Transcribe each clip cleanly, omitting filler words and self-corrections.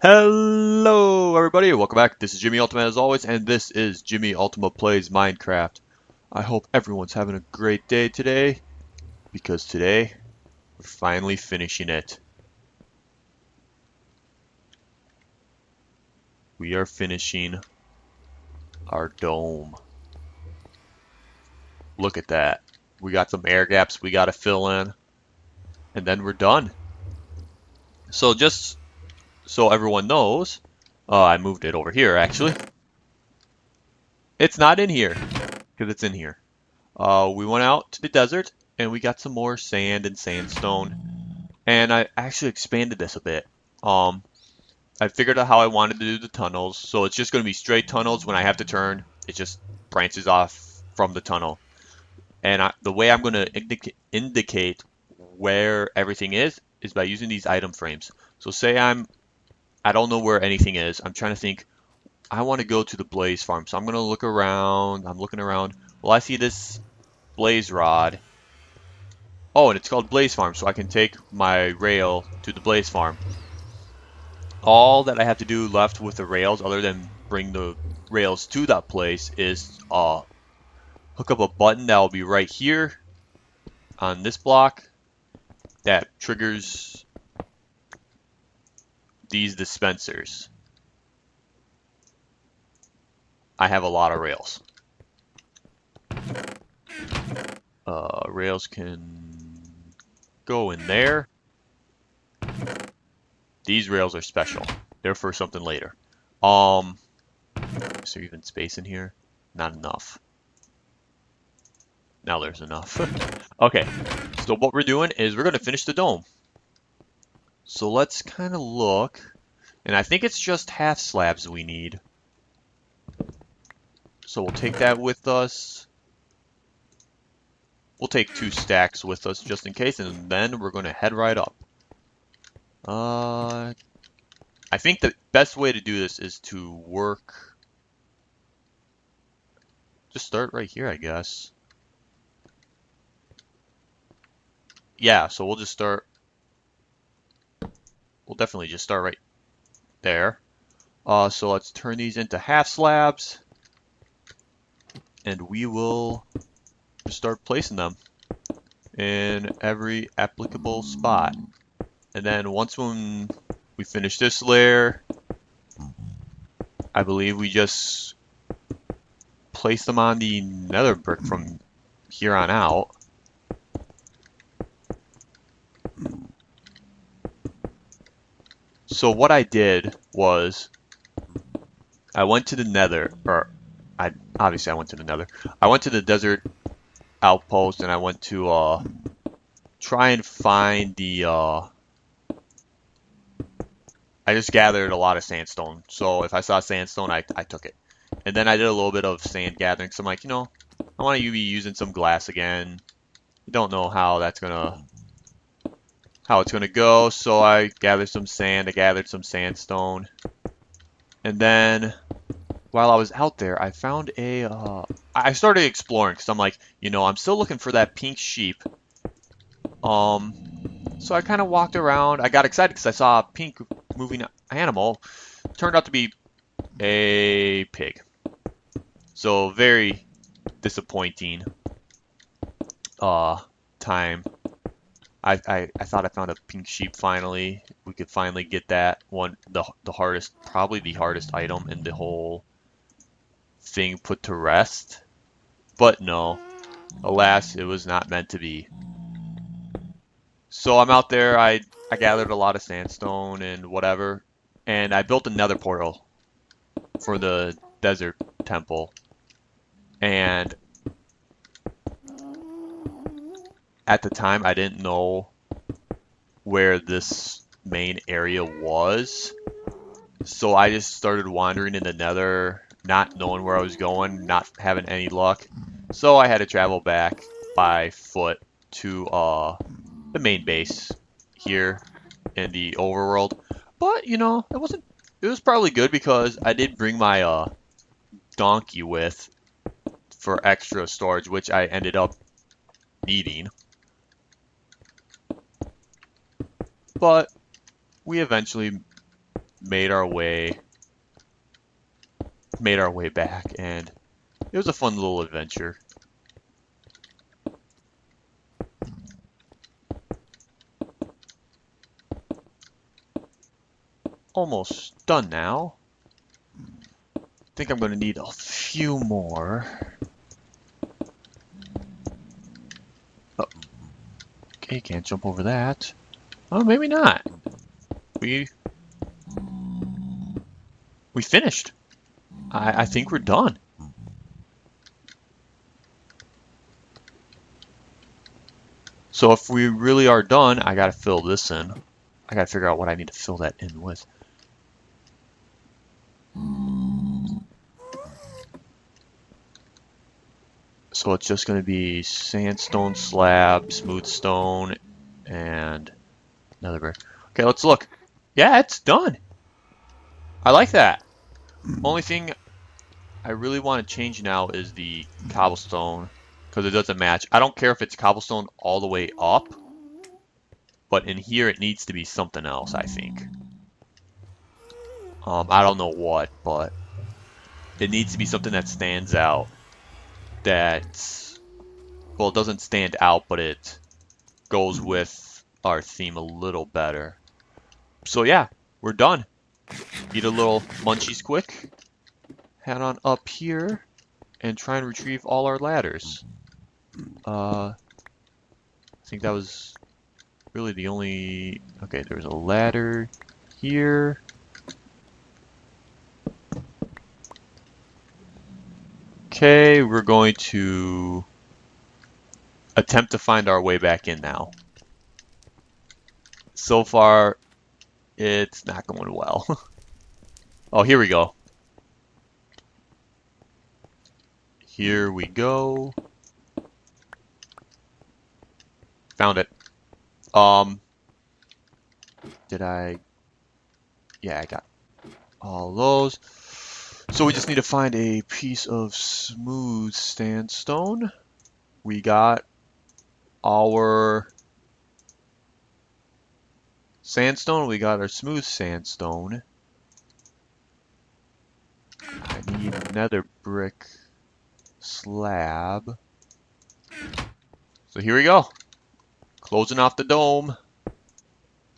Hello everybody, welcome back. This is JimmyUltima as always, and this is JimmyUltima Plays Minecraft. I hope everyone's having a great day today, because today we're finally finishing it. We are finishing our dome. Look at that. We got some air gaps we gotta fill in, and then we're done. So just so everyone knows, I moved it over here actually. It's not in here, because it's in here. We went out to the desert and we got some more sand and sandstone. And I actually expanded this a bit. I figured out how I wanted to do the tunnels. So it's just going to be straight tunnels. When I have to turn, it just branches off from the tunnel. And the way I'm going to indicate where everything is by using these item frames. So say I don't know where anything is. I'm trying to think, I want to go to the blaze farm. So I'm going to look around. I'm looking around. Well, I see this blaze rod. Oh, and it's called Blaze Farm, so I can take my rail to the Blaze Farm. All that I have to do left with the rails, other than bring the rails to that place, is hook up a button that will be right here on this block that triggers these dispensers. I have a lot of rails. Rails can go in there. These rails are special. They're for something later. Is there even space in here? Not enough. Now there's enough. Okay, so what we're doing is we're going to finish the dome. So let's kind of look. And I think it's just half slabs we need. So we'll take that with us. We'll take 2 stacks with us just in case, and then we're going to head right up. I think the best way to do this is to work. Just start right here, I guess. Yeah, so we'll just start. We'll definitely just start right there. So let's turn these into half slabs, and we will just start placing them in every applicable spot. And then when we finish this layer, I believe we just place them on the nether brick from here on out. So what I did was I went to the nether, obviously I went to the nether. I went to the desert outpost and I went to try and find the I just gathered a lot of sandstone. So if I saw sandstone, I took it. And then I did a little bit of sand gathering. So I'm like, I want to be using some glass again. You don't know how it's gonna go. So I gathered some sand. I gathered some sandstone. And then while I was out there, I found I started exploring because I'm like, I'm still looking for that pink sheep. So I kind of walked around. I got excited because I saw a pink moving animal. Turned out to be a pig. So very disappointing time. I thought I found a pink sheep finally. We could finally get that one, the hardest, probably the hardest item in the whole thing put to rest. But no, alas, it was not meant to be. So I'm out there, I gathered a lot of sandstone and whatever, and I built a nether portal for the desert temple. And at the time, I didn't know where this main area was. So I just started wandering in the nether, not knowing where I was going, not having any luck. So I had to travel back by foot to the main base here in the overworld. But it was probably good because I did bring my donkey with for extra storage, which I ended up needing. But we eventually made our way back, and it was a fun little adventure. Almost done now. I think I'm going to need a few more. Oh, okay, can't jump over that. Oh, maybe not. We finished. I think we're done. So if we really are done, I gotta fill this in. I gotta figure out what I need to fill that in with. So it's just gonna be sandstone slab, smooth stone, and another brick. Okay, let's look. Yeah, it's done. I like that. Only thing I really want to change now is the cobblestone, because it doesn't match. I don't care if it's cobblestone all the way up, but in here it needs to be something else, I think. I don't know what, but it needs to be something that stands out. That, well, it doesn't stand out, but it goes with our theme a little better. So yeah, we're done. Eat a little munchies quick. Head on up here and try and retrieve all our ladders. I think that was really the only... Okay, there's a ladder here. Okay, we're going to attempt to find our way back in now. So far, it's not going well. Oh, here we go. Here we go. Found it. Did I? Yeah, I got all those. So we just need to find a piece of smooth sandstone. We got our sandstone. We got our smooth sandstone. I need nether brick slab. So here we go. Closing off the dome.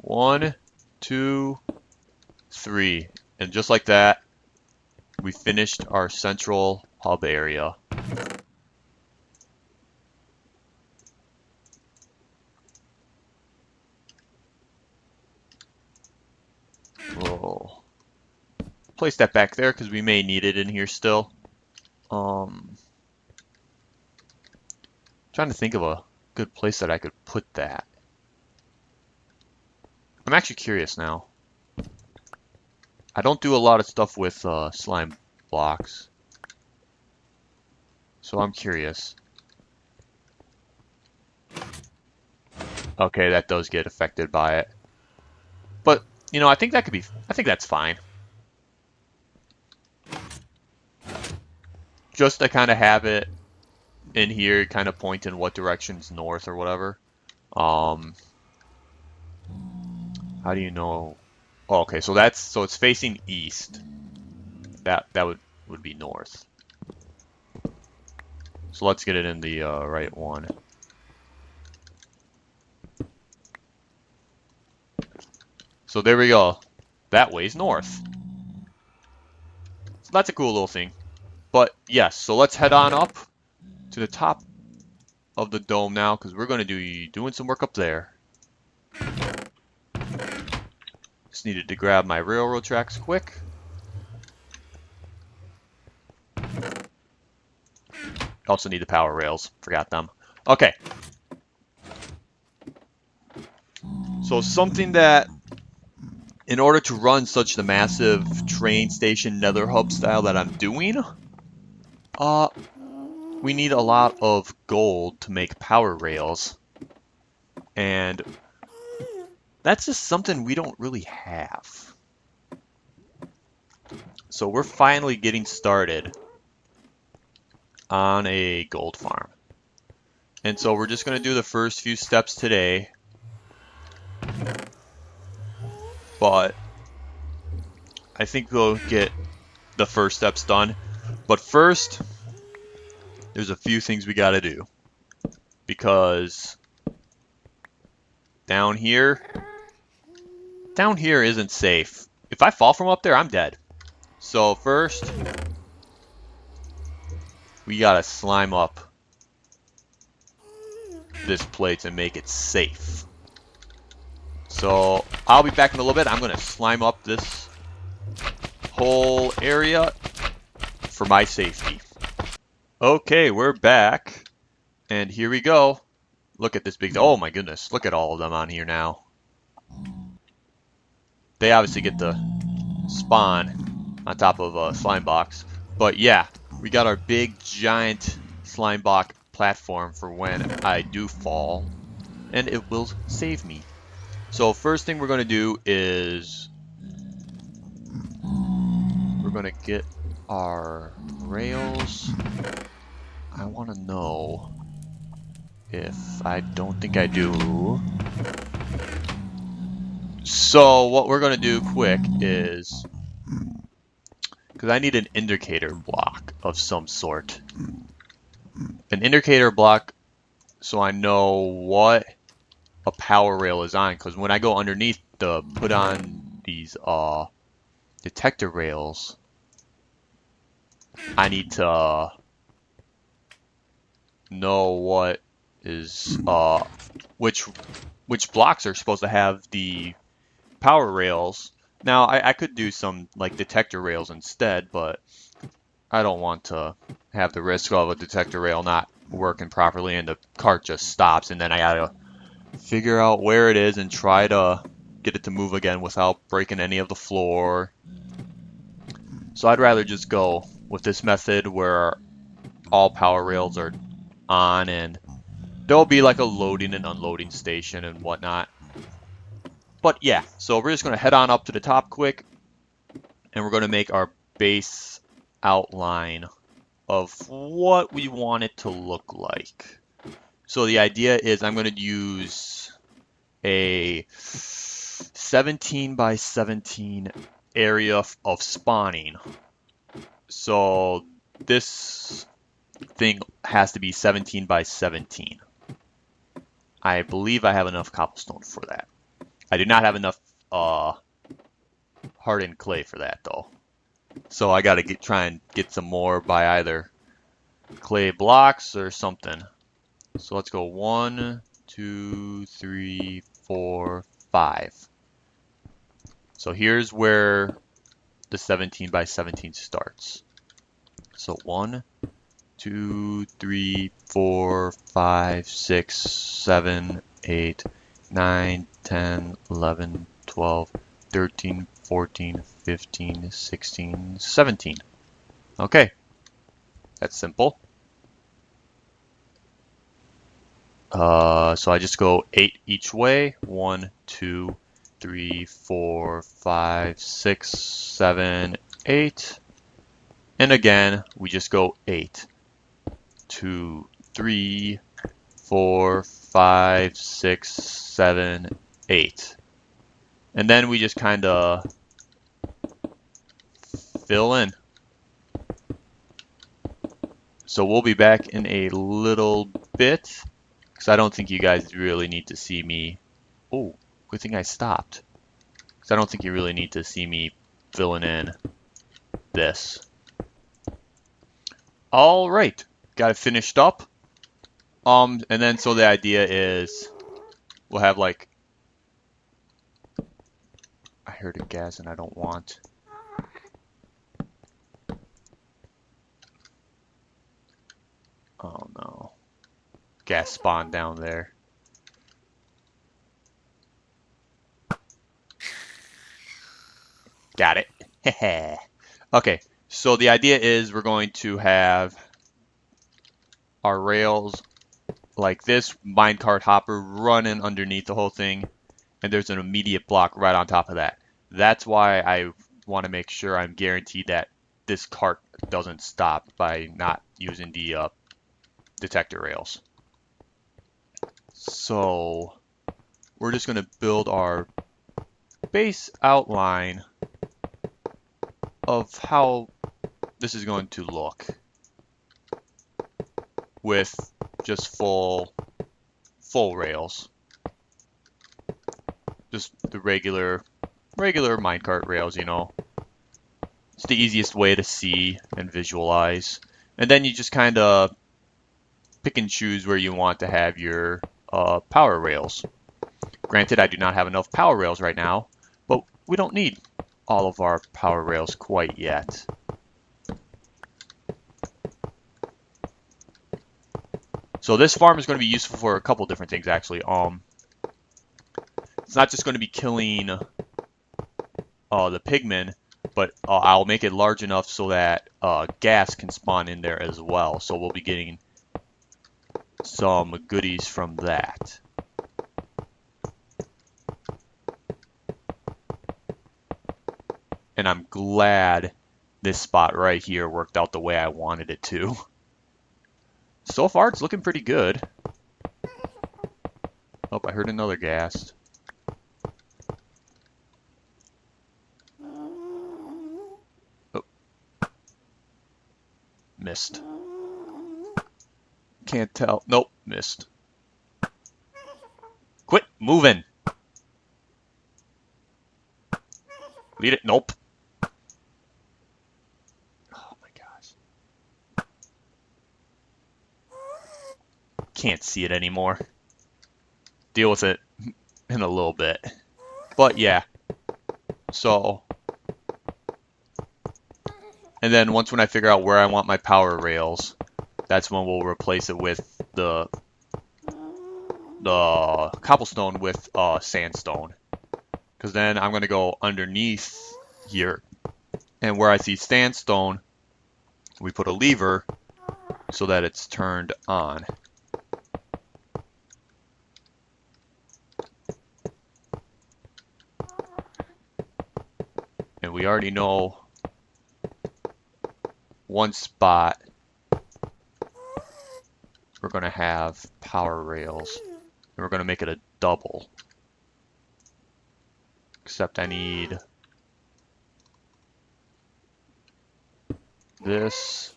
1, 2, 3. And just like that, we finished our central hub area. We'll place that back there because we may need it in here still. Trying to think of a good place that I could put that. I'm actually curious now. I don't do a lot of stuff with slime blocks, so I'm curious. Okay, that does get affected by it, but you know, I think that could be. I think that's fine. Just to kind of have it in here, kind of point in what direction's north or whatever. How do you know? Oh, okay, so it's facing east. That would be north. So let's get it in the right one. So there we go. That way's north. So that's a cool little thing. But yes, so let's head on up to the top of the dome now, because we're going to be doing some work up there. Just needed to grab my railroad tracks quick. Also need the power rails. Forgot them. Okay. So something that, in order to run such the massive train station Nether Hub style that I'm doing, we need a lot of gold to make power rails. And that's just something we don't really have. So we're finally getting started on a gold farm. And so we're just going to do the first few steps today. But I think we'll get the first steps done. But first, there's a few things we gotta do. Because down here isn't safe. If I fall from up there, I'm dead. So first, we gotta slime up this plate and make it safe. So I'll be back in a little bit. I'm gonna slime up this whole area for my safety. Okay, we're back. And here we go. Look at this big, oh my goodness, look at all of them on here now. They obviously get to spawn on top of a slime box. But yeah, we got our big giant slime block platform for when I do fall. And it will save me. So first thing we're going to do is we're going to get our rails. I want to know if I don't think I do. So what we're going to do quick is, because I need an indicator block of some sort. An indicator block so I know what a power rail is on, because when I go underneath to put on these detector rails, I need to know what is which blocks are supposed to have the power rails. Now I could do some like detector rails instead, but I don't want to have the risk of a detector rail not working properly and the cart just stops, and then I gotta figure out where it is and try to get it to move again without breaking any of the floor. So I'd rather just go with this method where all power rails are on and there'll be like a loading and unloading station and whatnot. But yeah, so we're just going to head on up to the top quick and we're going to make our base outline of what we want it to look like. So the idea is I'm going to use a 17 by 17 area of spawning. So this thing has to be 17 by 17. I believe I have enough cobblestone for that. I do not have enough hardened clay for that though. So I gotta try and get some more by either clay blocks or something. So let's go 1, 2, 3, 4, 5. So here's where the 17 by 17 starts. So 1, 2, 3, 4, 5, 6, 7, 8, 9, 10, 11, 12, 13, 14, 15, 16, 17. Okay, that's simple. So I just go 8 each way. 1, 2, 3, 4, 5, 6, 7, 8. And again, we just go 8. 2, 3, 4, 5, 6, 7, 8. And then we just kind of fill in. So we'll be back in a little bit, because I don't think you guys really need to see me. Oh, good thing I stopped. Because I don't think you really need to see me filling in this. All right, got it finished up. And then so the idea is we'll have like, I heard a gas and I don't want. Oh no. Gas spawn down there. Got it. Okay, so the idea is we're going to have our rails like this minecart hopper running underneath the whole thing, and there's an immediate block right on top of that. That's why I want to make sure I'm guaranteed that this cart doesn't stop by not using the detector rails. So we're just going to build our base outline of how this is going to look with just full rails. Just the regular minecart rails, you know. It's the easiest way to see and visualize. And then you just kind of pick and choose where you want to have your power rails. Granted, I do not have enough power rails right now, but we don't need all of our power rails quite yet. So this farm is going to be useful for a couple different things, actually. It's not just going to be killing the pigmen, but I'll make it large enough so that gas can spawn in there as well. So we'll be getting some goodies from that. And I'm glad this spot right here worked out the way I wanted it to. So far, it's looking pretty good. Oh, I heard another ghast. Oh. Missed. Can't tell. Nope, missed. Quit moving. Lead it. Nope. Oh my gosh. Can't see it anymore. Deal with it in a little bit. But yeah. So. And then when I figure out where I want my power rails, that's when we'll replace it with the cobblestone with sandstone. Because then I'm going to go underneath here. And where I see sandstone, we put a lever so that it's turned on. And we already know one spot we're going to have power rails. And we're going to make it a double. Except I need this,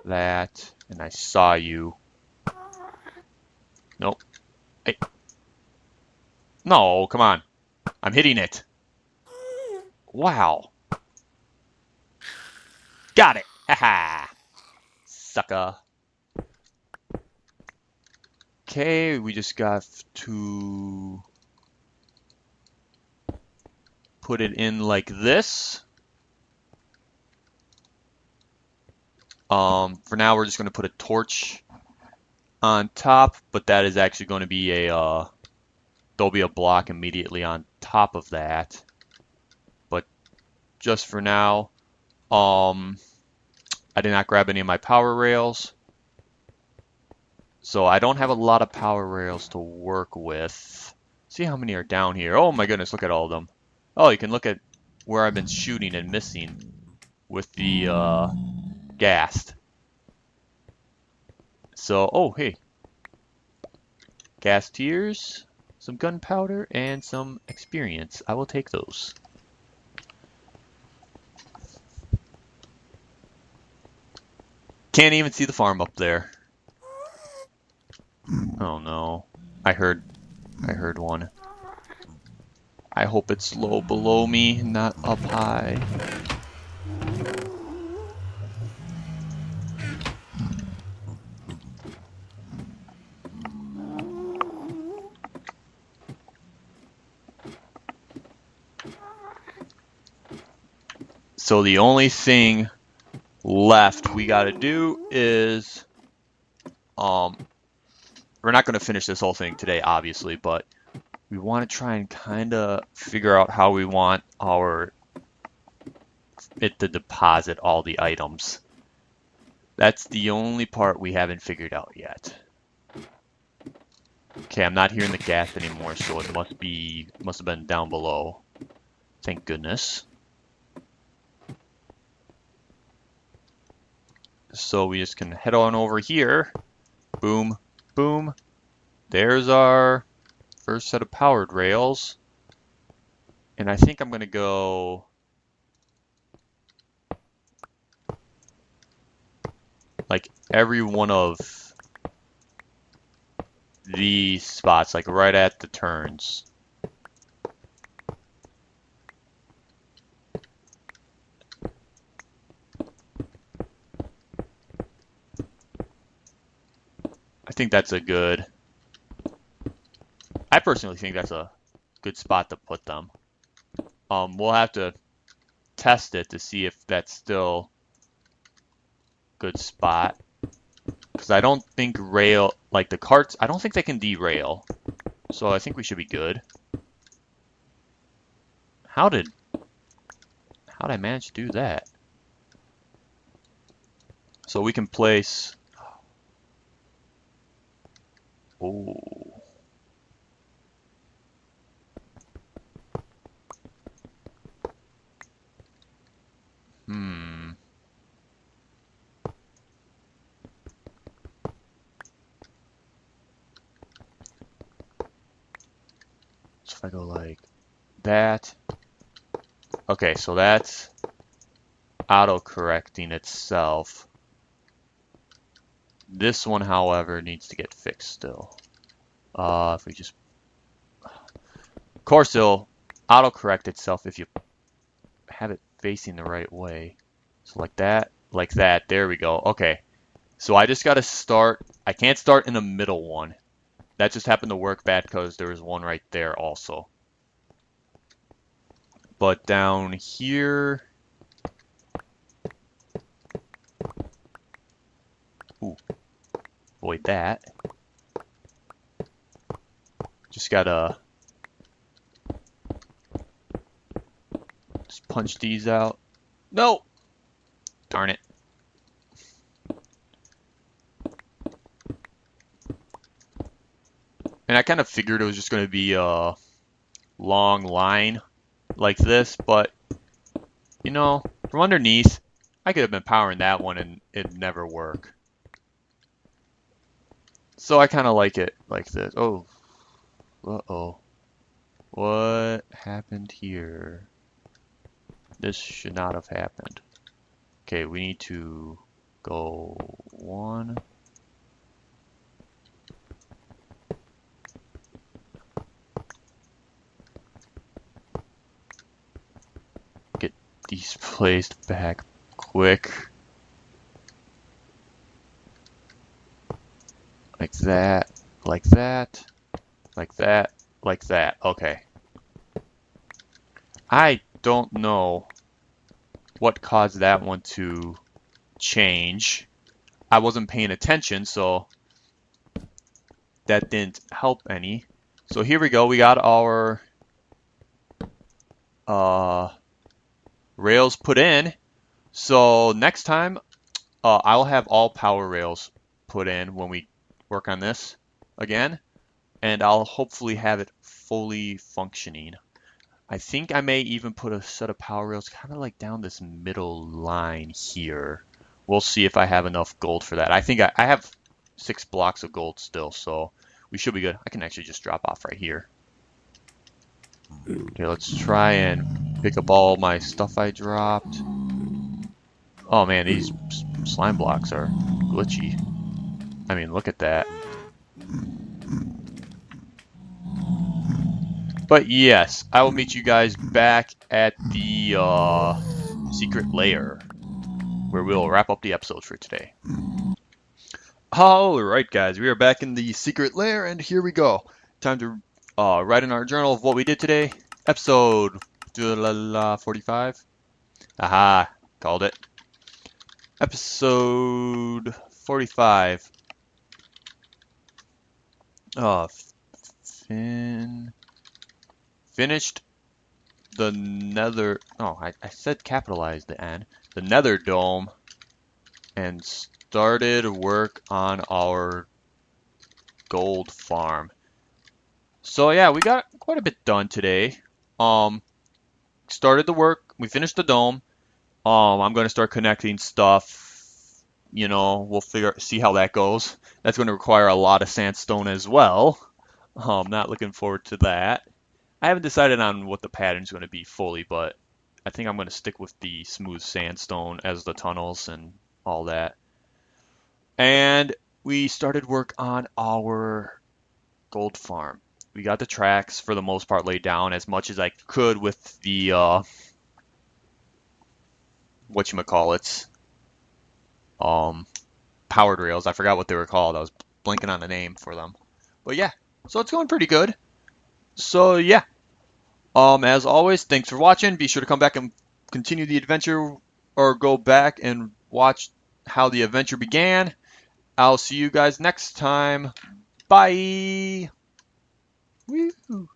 that, and I saw you. Nope. Hey. No, come on. I'm hitting it. Wow. Got it. Haha. Sucker. Okay, we just got to put it in like this. For now, we're just going to put a torch on top, but that is actually going to be a, there'll be a block immediately on top of that. But just for now, I did not grab any of my power rails. So I don't have a lot of power rails to work with. See how many are down here. Oh my goodness, look at all of them. Oh, you can look at where I've been shooting and missing with the ghast. So, oh, hey. Ghast tears, some gunpowder, and some experience. I will take those. Can't even see the farm up there. Oh no. I heard one. I hope it's low below me, not up high. So the only thing left we gotta do is, we're not gonna finish this whole thing today, obviously, but we want to try and kind of figure out how we want it to deposit all the items. That's the only part we haven't figured out yet. Okay, I'm not hearing the gas anymore, so it must have been down below. Thank goodness. So we just can head on over here. Boom, boom. There's our first set of powered rails. And I think I'm going to go like every one of these spots, like right at the turns. I personally think that's a good spot to put them. We'll have to test it to see if that's still a good spot. Because I don't think like the carts, I don't think they can derail. So I think we should be good. How did I manage to do that? So we can place... Oh. So if I go like that. Okay, so that's auto-correcting itself. This one, however, needs to get fixed still. If we just... Of course, it'll auto-correct itself if you have it facing the right way. So like that, there we go. Okay, so I just gotta start, I can't start in the middle one. That just happened to work bad because there was one right there also. But down here, ooh, avoid that. Just gotta just punch these out. No! Darn it. And I kind of figured it was just going to be a long line like this, but, you know, from underneath, I could have been powering that one and it'd never work. So I kind of like it like this. Oh, uh-oh. What happened here? This should not have happened. Okay, we need to go one. Get these placed back quick. Like that, like that, like that, like that. Okay. I don't know what caused that one to change. I wasn't paying attention, so that didn't help any. So here we go. We got our rails put in. So next time, I'll have all power rails put in when we work on this again, and I'll hopefully have it fully functioning. I think I may even put a set of power rails kind of like down this middle line here. We'll see if I have enough gold for that. I think I have 6 blocks of gold still, so we should be good. I can actually just drop off right here. Okay, let's try and pick up all my stuff I dropped. Oh man, these slime blocks are glitchy. I mean, look at that. But yes, I will meet you guys back at the secret lair, where we'll wrap up the episode for today. Alright guys, we are back in the secret lair, and here we go. Time to write in our journal of what we did today. Episode 45. Aha, called it. Episode 45. Finished the nether... Oh, I said capitalize the N. The Nether Dome. And started work on our gold farm. So yeah, we got quite a bit done today. Started the work. We finished the dome. I'm going to start connecting stuff. You know, we'll see how that goes. That's going to require a lot of sandstone as well. Not looking forward to that. I haven't decided on what the pattern's going to be fully, but I think I'm going to stick with the smooth sandstone as the tunnels and all that. And we started work on our gold farm. We got the tracks for the most part laid down as much as I could with the whatchamacallits, um, powered rails. I forgot what they were called. I was blanking on the name for them. But yeah, so it's going pretty good. So yeah, as always, thanks for watching. Be sure to come back and continue the adventure, or go back and watch how the adventure began. I'll see you guys next time. Bye. Woo.